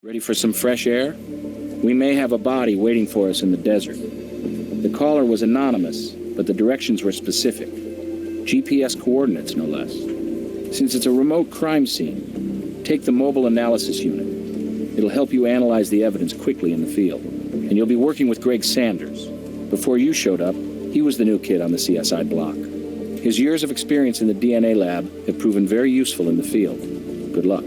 Ready for some fresh air? We may have a body waiting for us in the desert. The caller was anonymous, but the directions were specific. GPS coordinates, no less. Since it's a remote crime scene, take the mobile analysis unit. It'll help you analyze the evidence quickly in the field. And you'll be working with Greg Sanders. Before you showed up, he was the new kid on the CSI block. His years of experience in the DNA lab have proven very useful in the field. Good luck.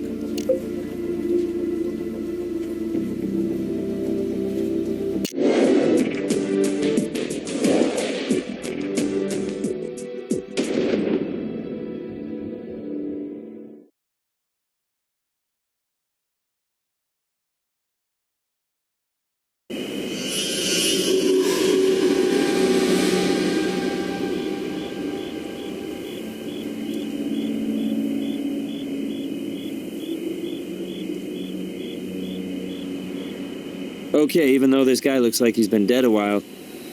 Okay, even though this guy looks like he's been dead a while,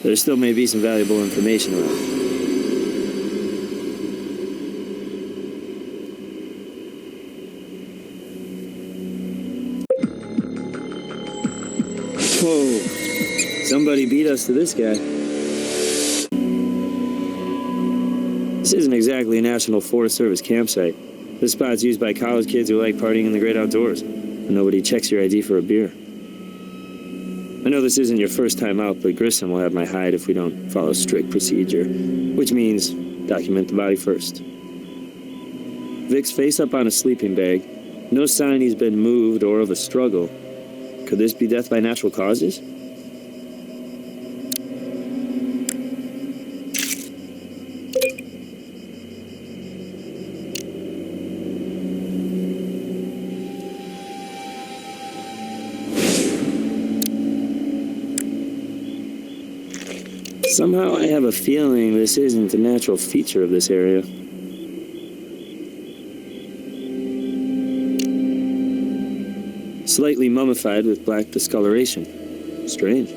there still may be some valuable information around. Whoa, somebody beat us to this guy. This isn't exactly a National Forest Service campsite. This spot's used by college kids who like partying in the great outdoors, and nobody checks your ID for a beer. I know this isn't your first time out, but Grissom will have my hide if we don't follow strict procedure, which means document the body first. Vic's face up on a sleeping bag. No sign he's been moved or of a struggle. Could this be death by natural causes? Somehow I have a feeling this isn't a natural feature of this area. Slightly mummified with black discoloration. Strange.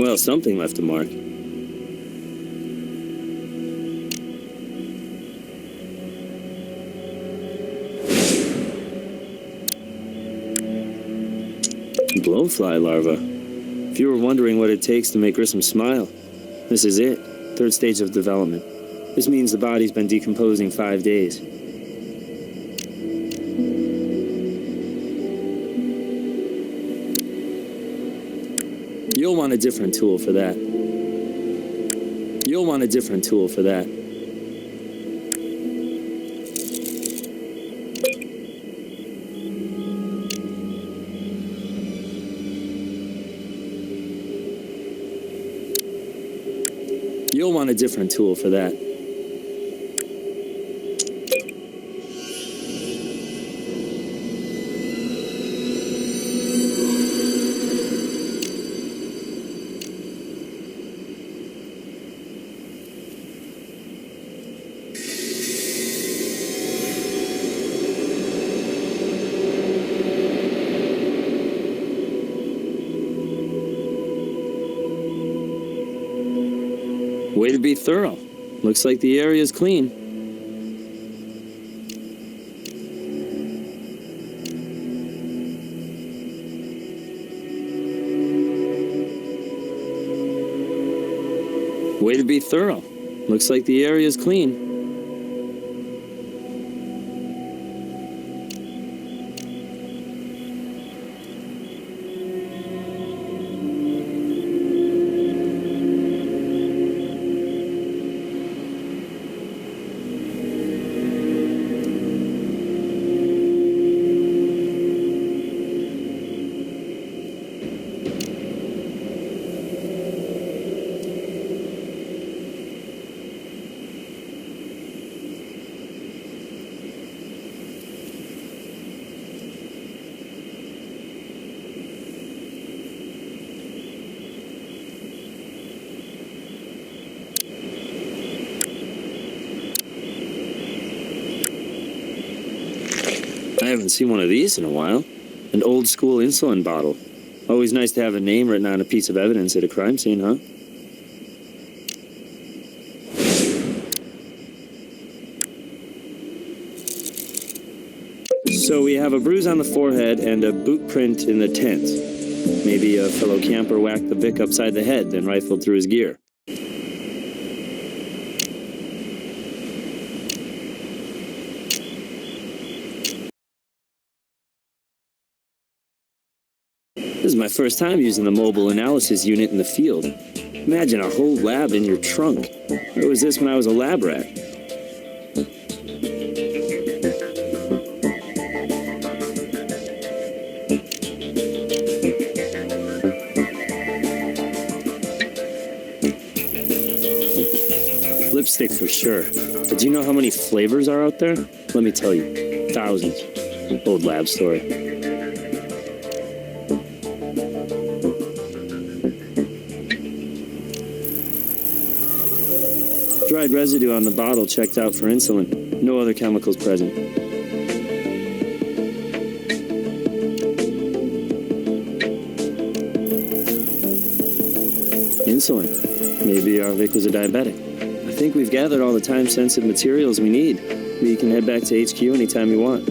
Well, something left a mark. Blowfly larva. If you were wondering what it takes to make Grissom smile, this is it. Third stage of development. This means the body's been decomposing 5 days. You'll want a different tool for that. You'll want a different tool for that. You'll want a different tool for that. Way to be thorough. Looks like the area's clean. Way to be thorough. Looks like the area's clean. I haven't seen one of these in a while. An old-school insulin bottle. Always nice to have a name written on a piece of evidence at a crime scene, huh? So we have a bruise on the forehead and a boot print in the tent. Maybe a fellow camper whacked the Vic upside the head, then rifled through his gear. This is my first time using the mobile analysis unit in the field. Imagine a whole lab in your trunk. Where was this when I was a lab rat? Lipstick for sure. But do you know how many flavors are out there? Let me tell you. Thousands. Old lab story. Dried residue on the bottle checked out for insulin. No other chemicals present. Insulin. Maybe our Vic was a diabetic. I think we've gathered all the time-sensitive materials we need. We can head back to HQ anytime you want.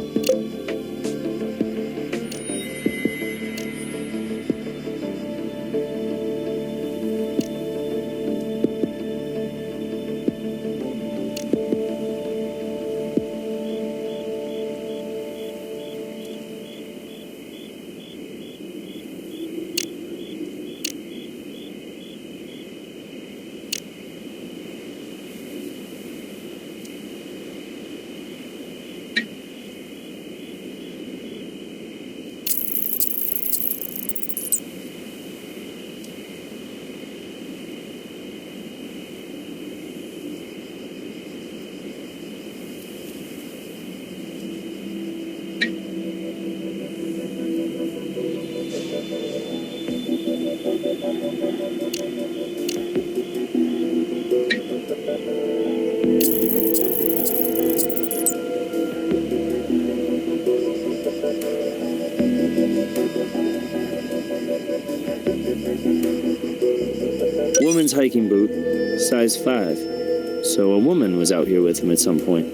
Woman's hiking boot, size 5. So a woman was out here with him at some point.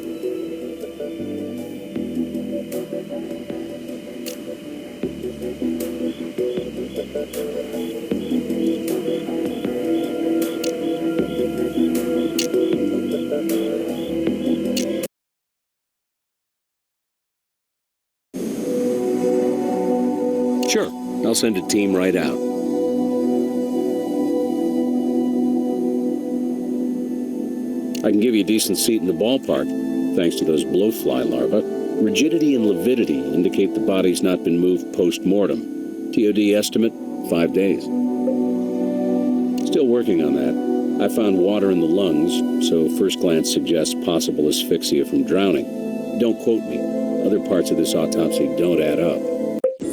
Sure, I'll send a team right out. I can give you a decent seat in the ballpark, thanks to those blowfly larvae. Rigidity and lividity indicate the body's not been moved post-mortem. TOD estimate, 5 days. Still working on that. I found water in the lungs, so first glance suggests possible asphyxia from drowning. Don't quote me. Other parts of this autopsy don't add up.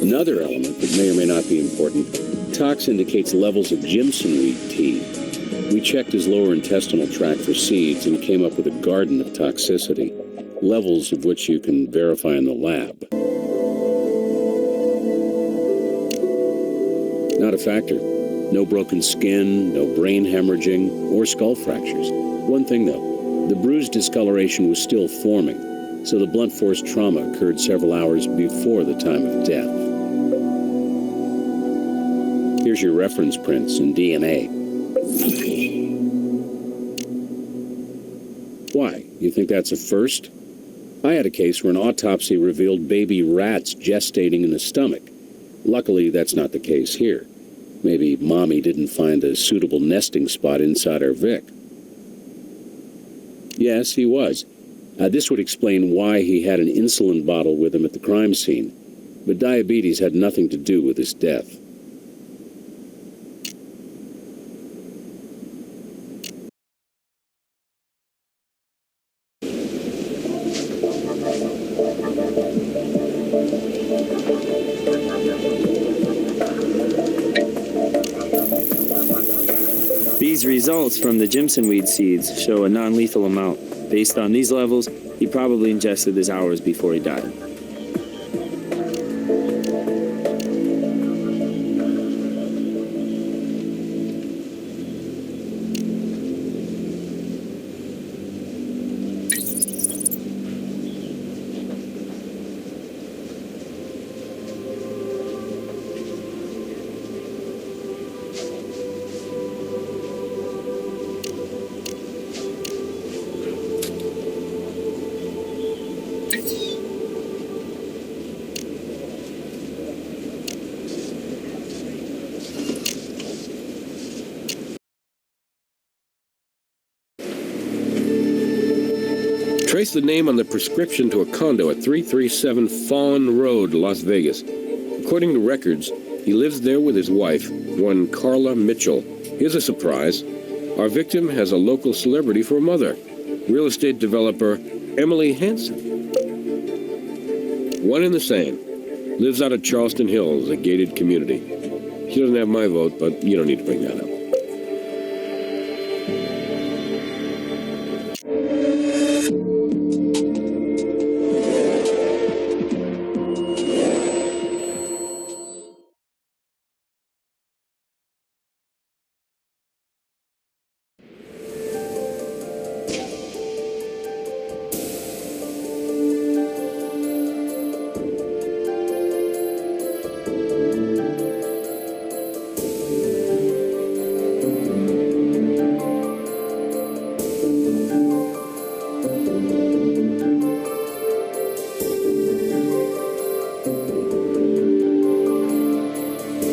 Another element that may or may not be important, tox indicates levels of Jimson-weed tea. We checked his lower intestinal tract for seeds and came up with a garden of toxicity, levels of which you can verify in the lab. Not a factor. No broken skin, no brain hemorrhaging, or skull fractures. One thing though, the bruise discoloration was still forming, so the blunt force trauma occurred several hours before the time of death. Here's your reference prints and DNA. Why? You think that's a first? I had a case where an autopsy revealed baby rats gestating in the stomach. Luckily, that's not the case here. Maybe Mommy didn't find a suitable nesting spot inside our Vic. Yes, he was. This would explain why he had an insulin bottle with him at the crime scene. But diabetes had nothing to do with his death. These results from the Jimson weed seeds show a non-lethal amount. Based on these levels, he probably ingested this hours before he died. Trace the name on the prescription to a condo at 337 Fawn Road, Las Vegas. According to records, he lives there with his wife, one Carla Mitchell. Here's a surprise. Our victim has a local celebrity for a mother, real estate developer Emily Hansen. One and the same. Lives out of Charleston Hills, a gated community. She doesn't have my vote, but you don't need to bring that up.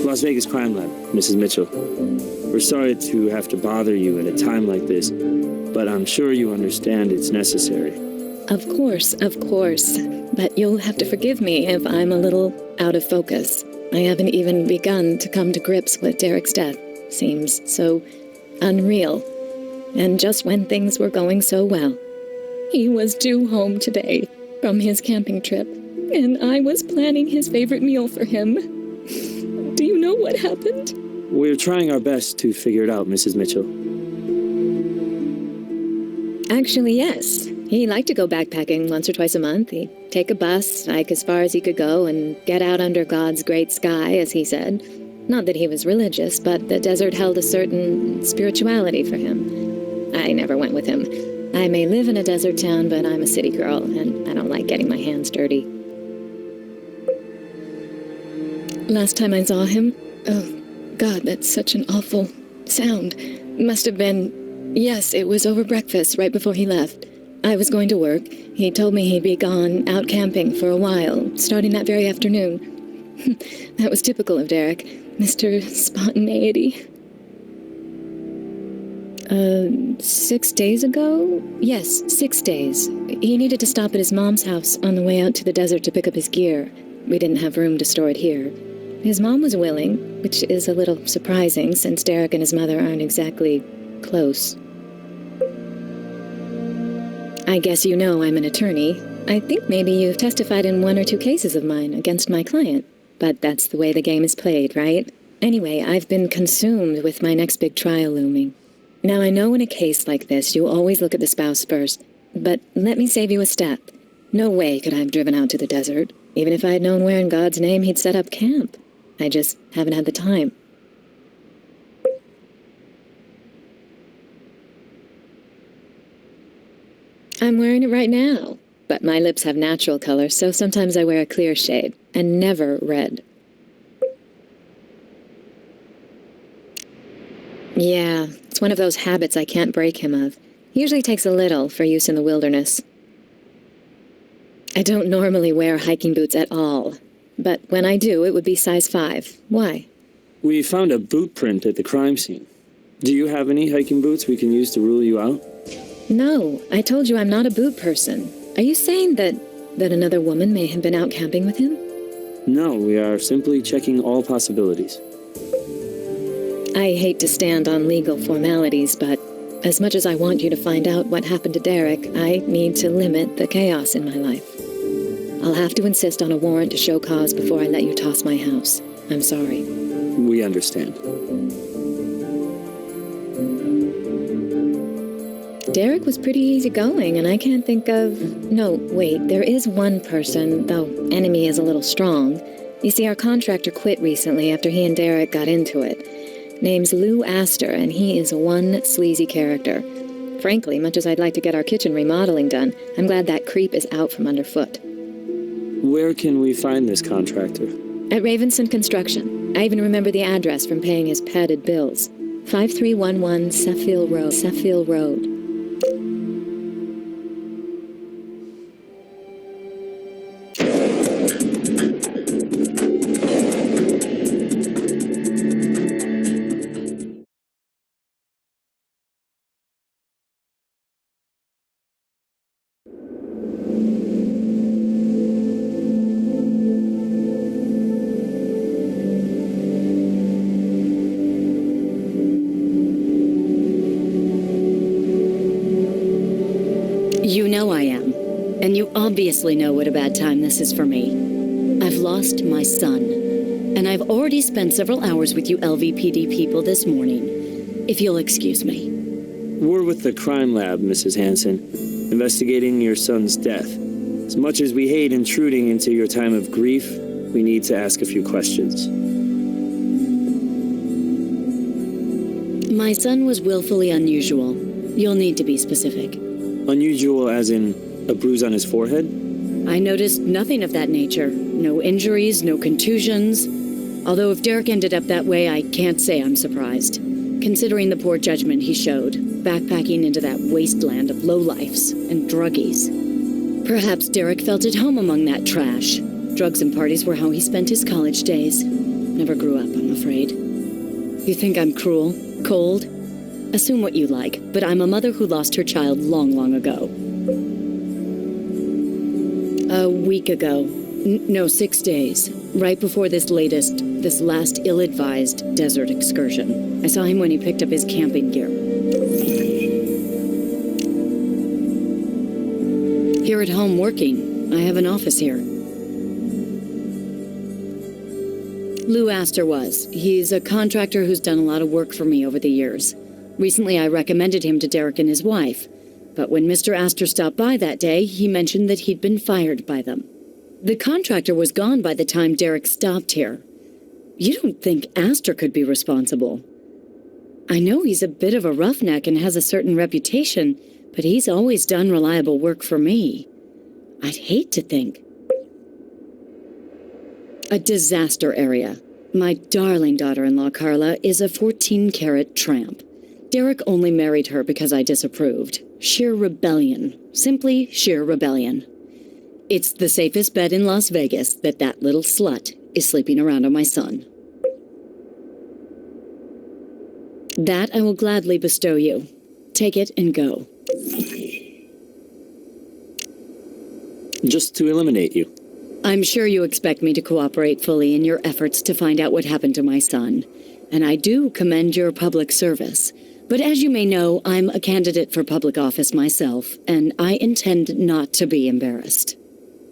Las Vegas Crime Lab, Mrs. Mitchell. We're sorry to have to bother you at a time like this, but I'm sure you understand it's necessary. Of course. But you'll have to forgive me if I'm a little out of focus. I haven't even begun to come to grips with Derek's death. Seems so unreal. And just when things were going so well. He was due home today from his camping trip, and I was planning his favorite meal for him. Do you know what happened? We're trying our best to figure it out, Mrs. Mitchell. Actually, yes. He liked to go backpacking once or twice a month. He'd take a bus, hike as far as he could go, and get out under God's great sky, as he said. Not that he was religious, but the desert held a certain spirituality for him. I never went with him. I may live in a desert town, but I'm a city girl, and I don't like getting my hands dirty. Last time I saw him, oh, God, that's such an awful sound. Must have been, yes, it was over breakfast right before he left. I was going to work. He told me he'd be gone out camping for a while, starting that very afternoon. That was typical of Derek, Mr. Spontaneity. 6 days ago? Yes, 6 days. He needed to stop at his mom's house on the way out to the desert to pick up his gear. We didn't have room to store it here. His mom was willing, which is a little surprising since Derek and his mother aren't exactly close. I guess you know I'm an attorney. I think maybe you've testified in 1 or 2 cases of mine against my client. But that's the way the game is played, right? Anyway, I've been consumed with my next big trial looming. Now, I know in a case like this, you always look at the spouse first. But let me save you a step. No way could I have driven out to the desert, even if I had known where in God's name he'd set up camp. I just haven't had the time. I'm wearing it right now, but my lips have natural color, so sometimes I wear a clear shade, and never red. Yeah, it's one of those habits I can't break him of. Usually takes a little for use in the wilderness. I don't normally wear hiking boots at all, but when I do, it would be size 5. Why? We found a boot print at the crime scene. Do you have any hiking boots we can use to rule you out? No, I told you I'm not a boot person. Are you saying that another woman may have been out camping with him? No, we are simply checking all possibilities. I hate to stand on legal formalities, but as much as I want you to find out what happened to Derek, I need to limit the chaos in my life. I'll have to insist on a warrant to show cause before I let you toss my house. I'm sorry. We understand. Derek was pretty easygoing, and I can't think of... No, wait, there is one person, though enemy is a little strong. You see, our contractor quit recently after he and Derek got into it. Name's Lou Astor, and he is one sleazy character. Frankly, much as I'd like to get our kitchen remodeling done, I'm glad that creep is out from underfoot. Where can we find this contractor? At Ravenson Construction. I even remember the address from paying his padded bills. 5311 Seffield Road. You obviously know what a bad time this is for me. I've lost my son, and I've already spent several hours with you LVPD people this morning. If you'll excuse me. We're with the crime lab, Mrs. Hanson, investigating your son's death. As much as we hate intruding into your time of grief, we need to ask a few questions. My son was willfully unusual. You'll need to be specific. Unusual as in a bruise on his forehead? I noticed nothing of that nature. No injuries, no contusions. Although if Derek ended up that way, I can't say I'm surprised. Considering the poor judgment he showed, backpacking into that wasteland of lowlifes and druggies. Perhaps Derek felt at home among that trash. Drugs and parties were how he spent his college days. Never grew up, I'm afraid. You think I'm cruel? Cold? Assume what you like, but I'm a mother who lost her child long, long ago. A week ago. No, 6 days. Right before this last ill-advised desert excursion. I saw him when he picked up his camping gear. Here at home working. I have an office here. Lou Astor was. He's a contractor who's done a lot of work for me over the years. Recently, I recommended him to Derek and his wife. But when Mr. Astor stopped by that day, he mentioned that he'd been fired by them. The contractor was gone by the time Derek stopped here. You don't think Astor could be responsible? I know he's a bit of a roughneck and has a certain reputation, but he's always done reliable work for me. I'd hate to think. A disaster area. My darling daughter-in-law, Carla, is a 14-carat tramp. Derek only married her because I disapproved. Sheer rebellion. Simply sheer rebellion. It's the safest bet in Las Vegas that little slut is sleeping around on my son. That I will gladly bestow you. Take it and go. Just to eliminate you. I'm sure you expect me to cooperate fully in your efforts to find out what happened to my son. And I do commend your public service. But as you may know, I'm a candidate for public office myself, and I intend not to be embarrassed.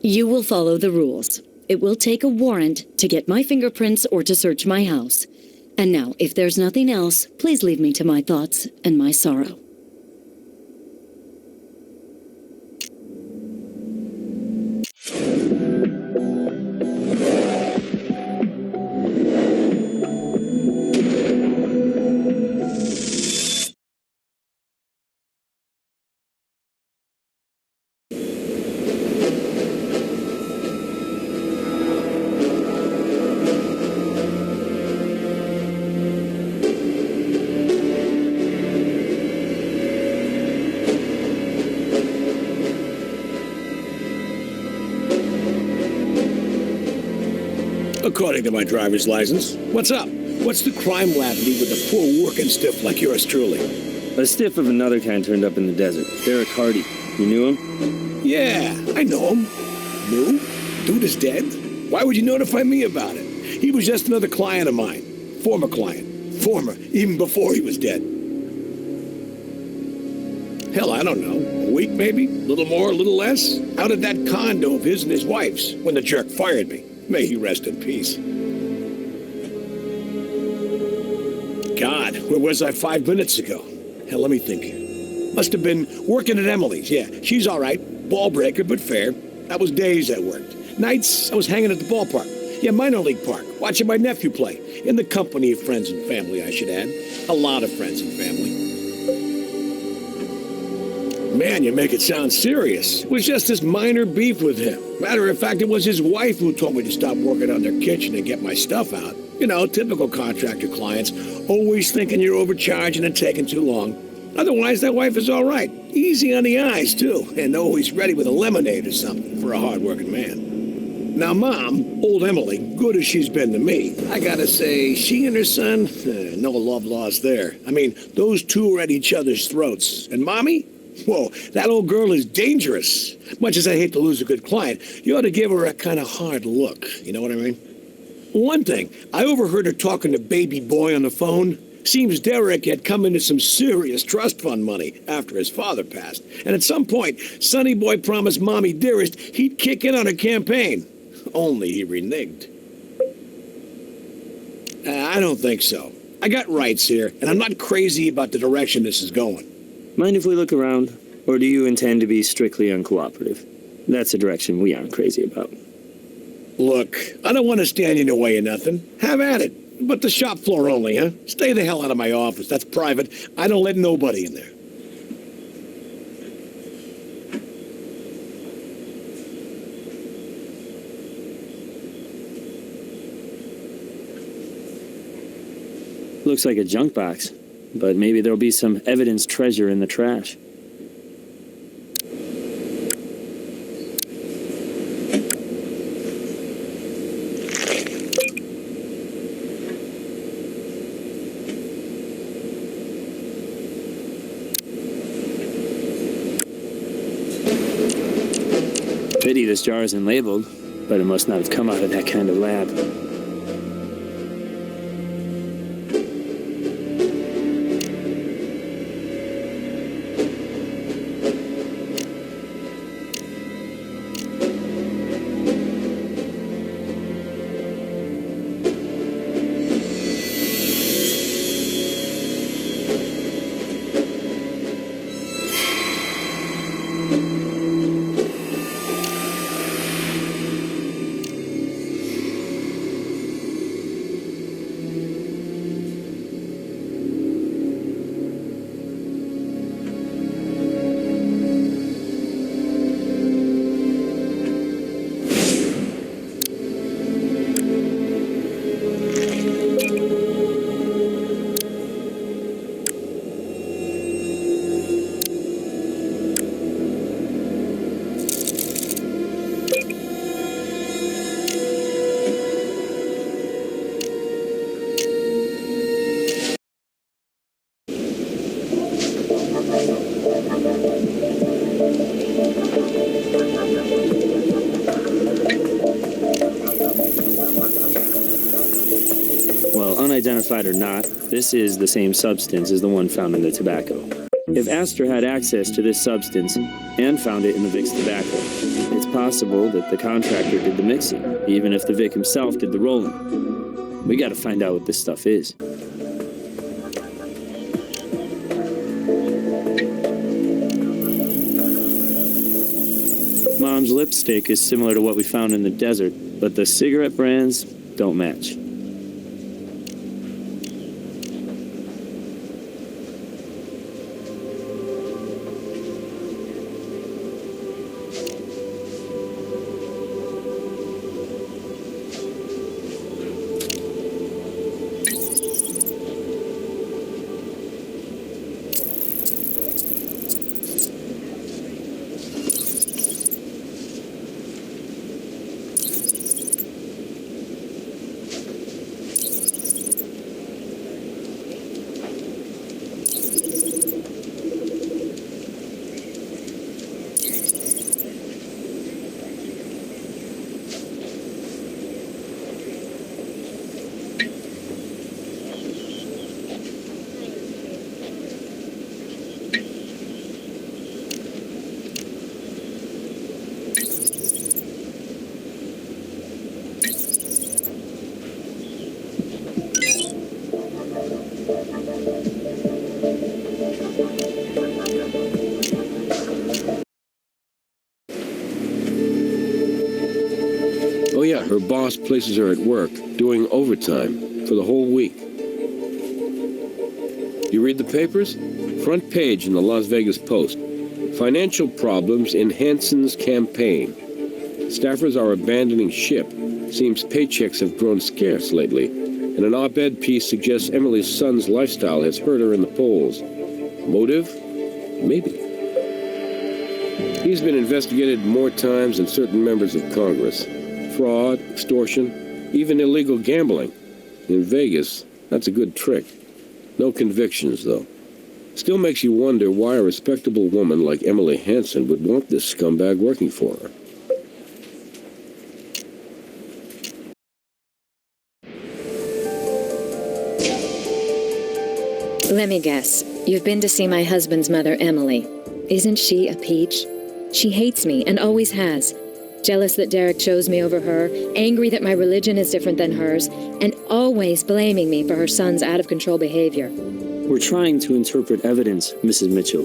You will follow the rules. It will take a warrant to get my fingerprints or to search my house. And now, if there's nothing else, please leave me to my thoughts and my sorrow. According to my driver's license. What's up? What's the crime lab need with a poor working stiff like yours truly? A stiff of another kind turned up in the desert. Derek Hardy. You knew him? Yeah, I know him. Knew? Dude is dead? Why would you notify me about it? He was just another client of mine. Former client. Former, even before he was dead. Hell, I don't know. A week maybe? A little more, a little less? Out at that condo of his and his wife's when the jerk fired me. May he rest in peace. God, where was I 5 minutes ago? Hell, let me think. Must have been working at Emily's. Yeah, she's all right. Ball breaker, but fair. That was days I worked. Nights, I was hanging at the ballpark. Yeah, minor league park, watching my nephew play. In the company of friends and family, I should add. A lot of friends and family. Man, you make it sound serious. It was just this minor beef with him. Matter of fact, it was his wife who told me to stop working on their kitchen and get my stuff out. You know, typical contractor clients, always thinking you're overcharging and taking too long. Otherwise, that wife is all right. Easy on the eyes, too, and always ready with a lemonade or something for a hard-working man. Now, Mom, old Emily, good as she's been to me, I gotta say, she and her son, no love lost there. I mean, those two are at each other's throats. And Mommy? Whoa, that old girl is dangerous. Much as I hate to lose a good client, you ought to give her a kind of hard look. You know what I mean? One thing, I overheard her talking to baby boy on the phone. Seems Derek had come into some serious trust fund money after his father passed. And at some point, Sonny Boy promised Mommy Dearest he'd kick in on her campaign. Only he reneged. I don't think so. I got rights here, and I'm not crazy about the direction this is going. Mind if we look around? Or do you intend to be strictly uncooperative? That's a direction we aren't crazy about. Look, I don't want to stand in the way of nothing. Have at it. But the shop floor only, huh? Stay the hell out of my office. That's private. I don't let nobody in there. Looks like a junk box, but maybe there'll be some evidence treasure in the trash. Pity this jar isn't labeled, but it must not have come out of that kind of lab. Unidentified or not, this is the same substance as the one found in the tobacco. If Astor had access to this substance and found it in the Vic's tobacco, it's possible that the contractor did the mixing, even if the Vic himself did the rolling. We gotta find out what this stuff is. Mom's lipstick is similar to what we found in the desert, but the cigarette brands don't match. Oh yeah, her boss places her at work, doing overtime for the whole week. You read the papers? Front page in the Las Vegas Post. Financial problems in Hanson's campaign. Staffers are abandoning ship. Seems paychecks have grown scarce lately. And an op-ed piece suggests Emily's son's lifestyle has hurt her in the polls. Motive? Maybe. He's been investigated more times than certain members of Congress. Fraud, extortion, even illegal gambling. In Vegas, that's a good trick. No convictions, though. Still makes you wonder why a respectable woman like Emily Hanson would want this scumbag working for her. Let me guess. You've been to see my husband's mother, Emily. Isn't she a peach? She hates me and always has. Jealous that Derek chose me over her, angry that my religion is different than hers, and always blaming me for her son's out-of-control behavior. We're trying to interpret evidence, Mrs. Mitchell,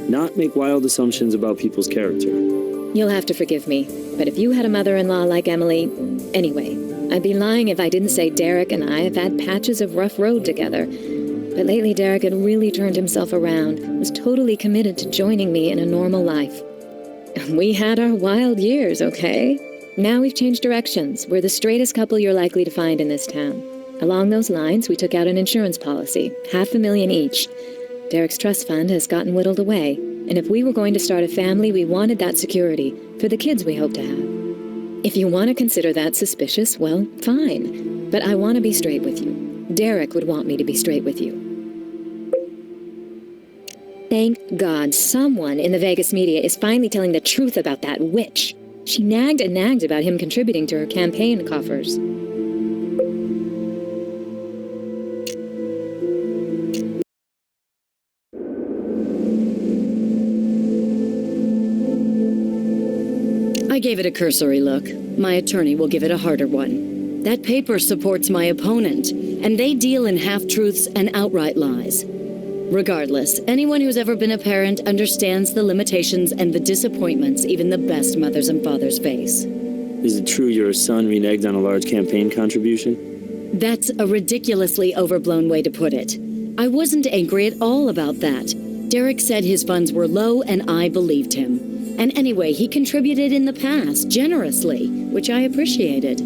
not make wild assumptions about people's character. You'll have to forgive me, but if you had a mother-in-law like Emily... Anyway, I'd be lying if I didn't say Derek and I have had patches of rough road together. But lately Derek had really turned himself around, was totally committed to joining me in a normal life. We had our wild years, okay? Now we've changed directions. We're the straightest couple you're likely to find in this town. Along those lines, we took out an insurance policy, $500,000 each. Derek's trust fund has gotten whittled away, and if we were going to start a family, we wanted that security for the kids we hope to have. If you want to consider that suspicious, well, fine. But I want to be straight with you. Derek would want me to be straight with you. Thank God someone in the Vegas media is finally telling the truth about that witch. She nagged and nagged about him contributing to her campaign coffers. I gave it a cursory look. My attorney will give it a harder one. That paper supports my opponent, and they deal in half-truths and outright lies. Regardless, anyone who's ever been a parent understands the limitations and the disappointments even the best mothers and fathers face. Is it true your son reneged on a large campaign contribution? That's a ridiculously overblown way to put it. I wasn't angry at all about that. Derek said his funds were low and I believed him. And anyway, he contributed in the past, generously, which I appreciated.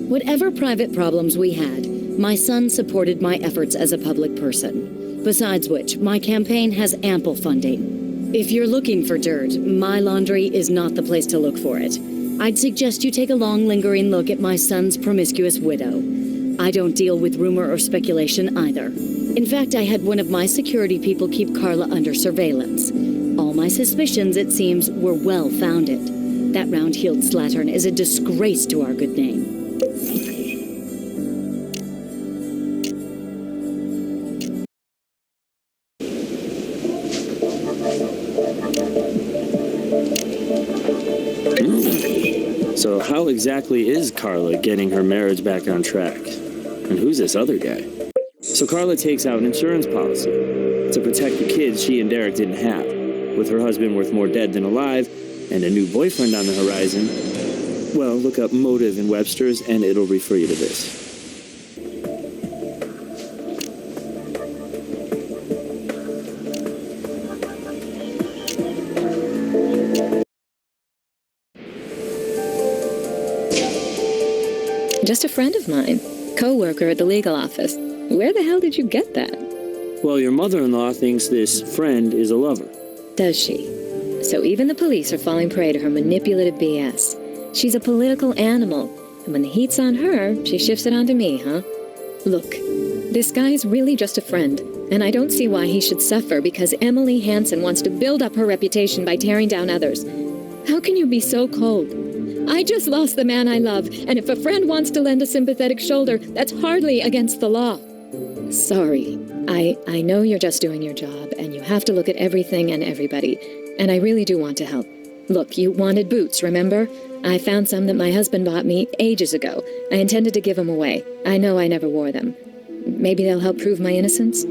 Whatever private problems we had, my son supported my efforts as a public person. Besides which, my campaign has ample funding. If you're looking for dirt, my laundry is not the place to look for it. I'd suggest you take a long, lingering look at my son's promiscuous widow. I don't deal with rumor or speculation either. In fact, I had one of my security people keep Carla under surveillance. All my suspicions, it seems, were well-founded. That round-heeled slattern is a disgrace to our good name. So how exactly is Carla getting her marriage back on track? And who's this other guy? So Carla takes out an insurance policy to protect the kids she and Derek didn't have. With her husband worth more dead than alive and a new boyfriend on the horizon, well, look up motive in Webster's and it'll refer you to this. Just a friend of mine, co-worker at the legal office. Where the hell did you get that? Well, your mother-in-law thinks this friend is a lover. Does she? So even the police are falling prey to her manipulative BS. She's a political animal, and when the heat's on her, she shifts it onto me, huh? Look, this guy's really just a friend, and I don't see why he should suffer because Emily Hansen wants to build up her reputation by tearing down others. How can you be so cold? I just lost the man I love, and if a friend wants to lend a sympathetic shoulder, that's hardly against the law. Sorry. I know you're just doing your job, and you have to look at everything and everybody, and I really do want to help. Look, you wanted boots, remember? I found some that my husband bought me ages ago. I intended to give them away. I know I never wore them. Maybe they'll help prove my innocence?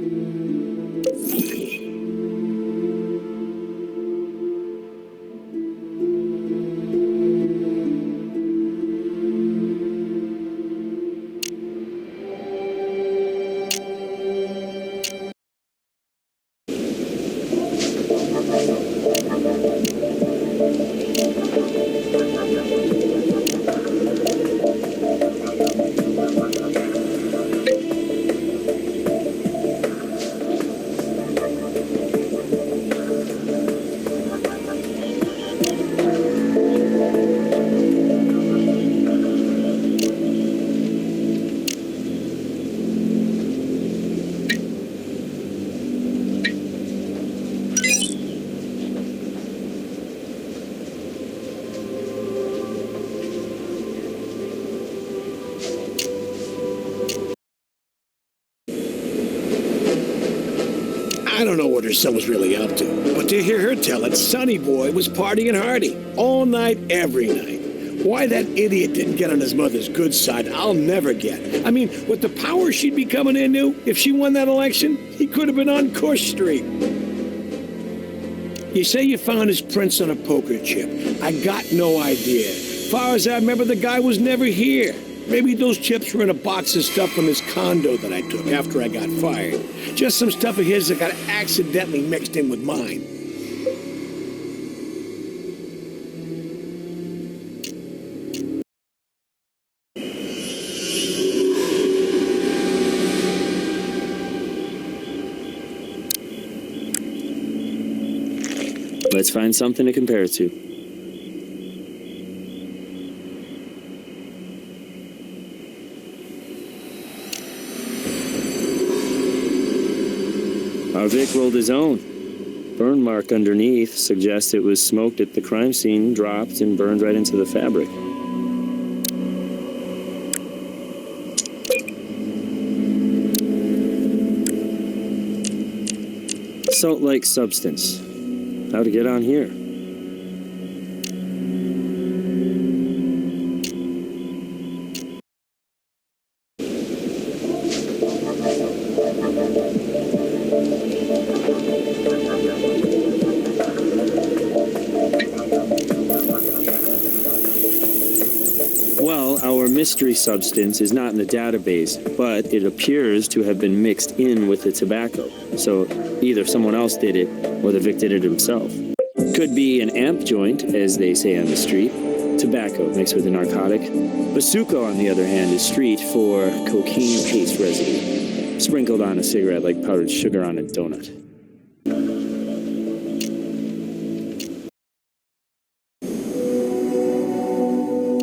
don't know what her son was really up to. But to hear her tell it, Sonny Boy was partying hardy. All night, every night. Why that idiot didn't get on his mother's good side, I'll never get. I mean, with the power she'd be coming into, if she won that election, he could have been on Course Street. You say you found his prints on a poker chip. I got no idea. Far as I remember, the guy was never here. Maybe those chips were in a box of stuff from his condo that I took after I got fired. Just some stuff of his that got accidentally mixed in with mine. Let's find something to compare it to. Our Vic rolled his own. Burn mark underneath suggests it was smoked at the crime scene, dropped, and burned right into the fabric. Salt-like substance. How to get on here? Well, our mystery substance is not in the database, but it appears to have been mixed in with the tobacco. So either someone else did it, or the Vic did it himself. Could be an amp joint, as they say on the street. Tobacco mixed with a narcotic. Bazooka, on the other hand, is street for cocaine paste residue, sprinkled on a cigarette like powdered sugar on a donut.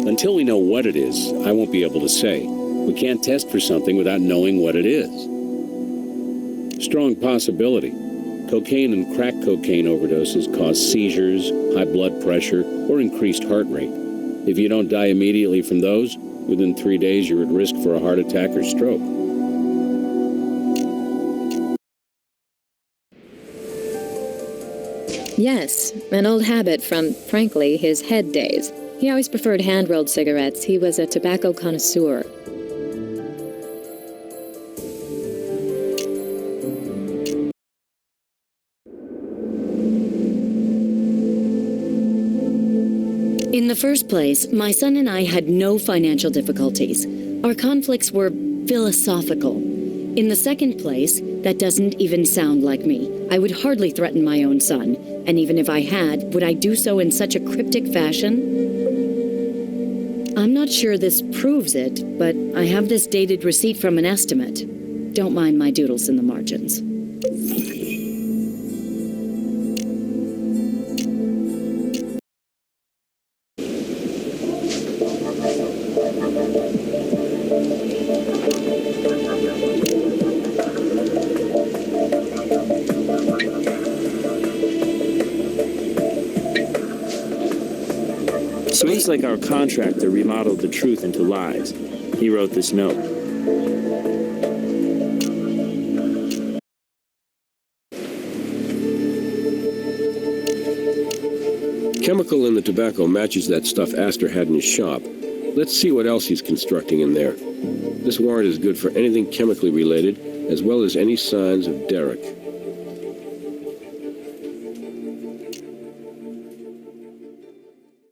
Until we know what it is, I won't be able to say. We can't test for something without knowing what it is. Strong possibility. Cocaine and crack cocaine overdoses cause seizures, high blood pressure, or increased heart rate. If you don't die immediately from those, within 3 days you're at risk for a heart attack or stroke. Yes, an old habit from, frankly, his head days. He always preferred hand-rolled cigarettes. He was a tobacco connoisseur. In the first place, my son and I had no financial difficulties. Our conflicts were philosophical. In the second place, that doesn't even sound like me. I would hardly threaten my own son, and even if I had, would I do so in such a cryptic fashion? I'm not sure this proves it, but I have this dated receipt from an estimate. Don't mind my doodles in the margins. So it's like our contractor remodeled the truth into lies. He wrote this note. Chemical in the tobacco matches that stuff Astor had in his shop. Let's see what else he's constructing in there. This warrant is good for anything chemically related, as well as any signs of Derek.